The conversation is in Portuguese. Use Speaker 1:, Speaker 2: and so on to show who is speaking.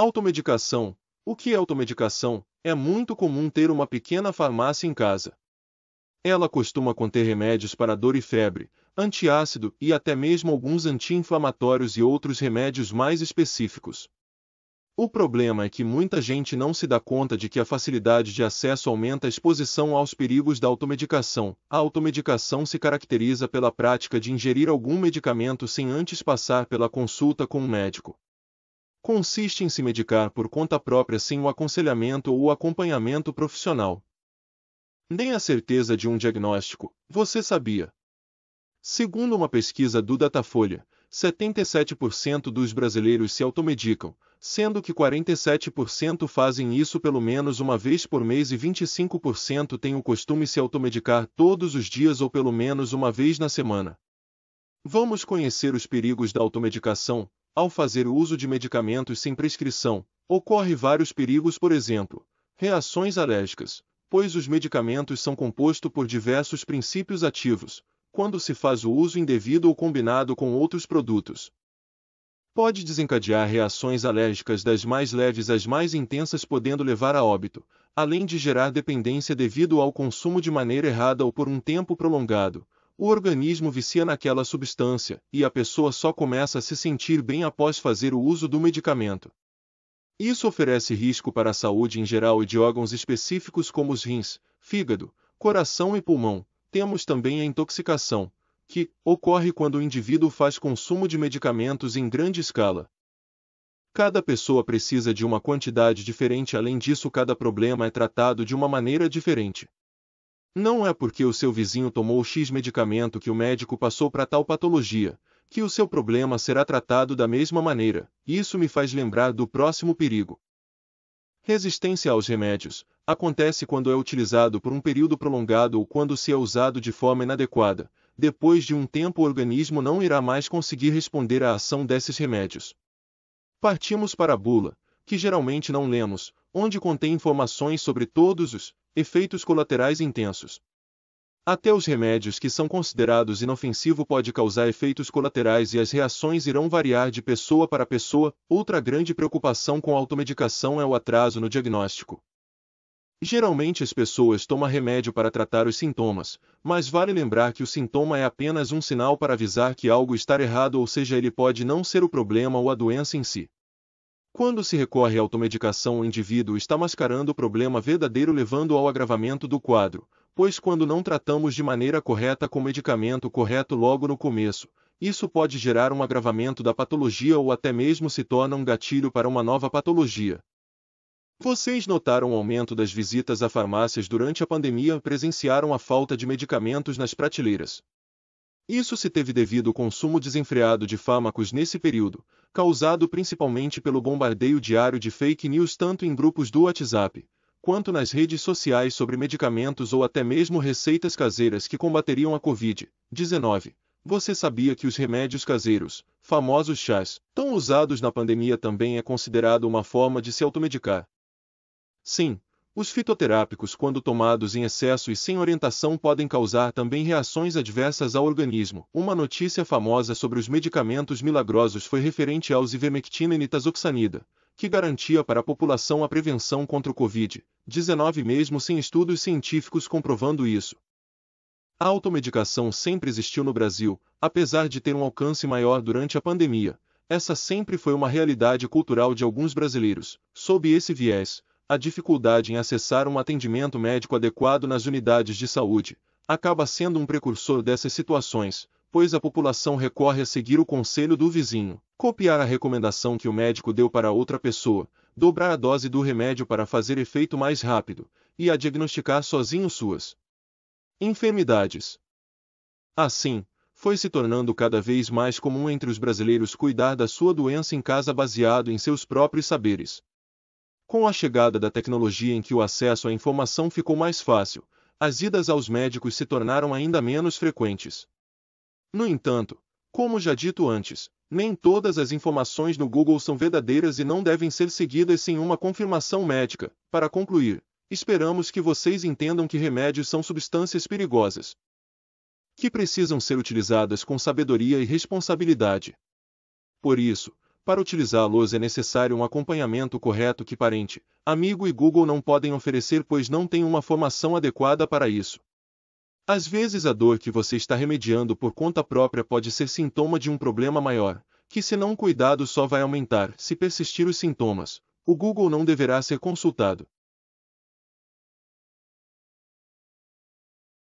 Speaker 1: Automedicação. O que é automedicação? É muito comum ter uma pequena farmácia em casa. Ela costuma conter remédios para dor e febre, antiácido e até mesmo alguns anti-inflamatórios e outros remédios mais específicos. O problema é que muita gente não se dá conta de que a facilidade de acesso aumenta a exposição aos perigos da automedicação. A automedicação se caracteriza pela prática de ingerir algum medicamento sem antes passar pela consulta com um médico. Consiste em se medicar por conta própria sem o aconselhamento ou o acompanhamento profissional. Nem a certeza de um diagnóstico. Você sabia? Segundo uma pesquisa do Datafolha, 77% dos brasileiros se automedicam, sendo que 47% fazem isso pelo menos uma vez por mês e 25% têm o costume de se automedicar todos os dias ou pelo menos uma vez na semana. Vamos conhecer os perigos da automedicação. Ao fazer uso de medicamentos sem prescrição, ocorre vários perigos, por exemplo, reações alérgicas, pois os medicamentos são compostos por diversos princípios ativos, quando se faz o uso indevido ou combinado com outros produtos. Pode desencadear reações alérgicas das mais leves às mais intensas, podendo levar a óbito, além de gerar dependência devido ao consumo de maneira errada ou por um tempo prolongado. O organismo vicia naquela substância, e a pessoa só começa a se sentir bem após fazer o uso do medicamento. Isso oferece risco para a saúde em geral e de órgãos específicos como os rins, fígado, coração e pulmão. Temos também a intoxicação, que ocorre quando o indivíduo faz consumo de medicamentos em grande escala. Cada pessoa precisa de uma quantidade diferente, além disso, cada problema é tratado de uma maneira diferente. Não é porque o seu vizinho tomou X medicamento que o médico passou para tal patologia, que o seu problema será tratado da mesma maneira. Isso me faz lembrar do próximo perigo. Resistência aos remédios. Acontece quando é utilizado por um período prolongado ou quando se é usado de forma inadequada. Depois de um tempo o organismo não irá mais conseguir responder à ação desses remédios. Partimos para a bula, que geralmente não lemos, onde contém informações sobre todos os efeitos colaterais intensos. Até os remédios que são considerados inofensivos podem causar efeitos colaterais e as reações irão variar de pessoa para pessoa. Outra grande preocupação com a automedicação é o atraso no diagnóstico. Geralmente as pessoas tomam remédio para tratar os sintomas, mas vale lembrar que o sintoma é apenas um sinal para avisar que algo está errado, ou seja, ele pode não ser o problema ou a doença em si. Quando se recorre à automedicação, o indivíduo está mascarando o problema verdadeiro, levando ao agravamento do quadro, pois quando não tratamos de maneira correta com o medicamento correto logo no começo, isso pode gerar um agravamento da patologia ou até mesmo se torna um gatilho para uma nova patologia. Vocês notaram o aumento das visitas a farmácias durante a pandemia e presenciaram a falta de medicamentos nas prateleiras. Isso se teve devido ao consumo desenfreado de fármacos nesse período, causado principalmente pelo bombardeio diário de fake news tanto em grupos do WhatsApp, quanto nas redes sociais sobre medicamentos ou até mesmo receitas caseiras que combateriam a Covid-19. Você sabia que os remédios caseiros, famosos chás, tão usados na pandemia, também é considerado uma forma de se automedicar? Sim. Os fitoterápicos, quando tomados em excesso e sem orientação, podem causar também reações adversas ao organismo. Uma notícia famosa sobre os medicamentos milagrosos foi referente aos ivermectina e nitazoxanida, que garantia para a população a prevenção contra o Covid-19 mesmo sem estudos científicos comprovando isso. A automedicação sempre existiu no Brasil, apesar de ter um alcance maior durante a pandemia. Essa sempre foi uma realidade cultural de alguns brasileiros. Sob esse viés, a dificuldade em acessar um atendimento médico adequado nas unidades de saúde acaba sendo um precursor dessas situações, pois a população recorre a seguir o conselho do vizinho, copiar a recomendação que o médico deu para outra pessoa, dobrar a dose do remédio para fazer efeito mais rápido, e a diagnosticar sozinho suas enfermidades. Assim, foi se tornando cada vez mais comum entre os brasileiros cuidar da sua doença em casa baseado em seus próprios saberes. Com a chegada da tecnologia em que o acesso à informação ficou mais fácil, as idas aos médicos se tornaram ainda menos frequentes. No entanto, como já dito antes, nem todas as informações no Google são verdadeiras e não devem ser seguidas sem uma confirmação médica. Para concluir, esperamos que vocês entendam que remédios são substâncias perigosas, que precisam ser utilizadas com sabedoria e responsabilidade. Por isso, Para utilizá-los é necessário um acompanhamento correto que parente, amigo e Google não podem oferecer pois não têm uma formação adequada para isso. Às vezes a dor que você está remediando por conta própria pode ser sintoma de um problema maior, que se não cuidado só vai aumentar. Se persistir os sintomas, o Google não deverá ser consultado.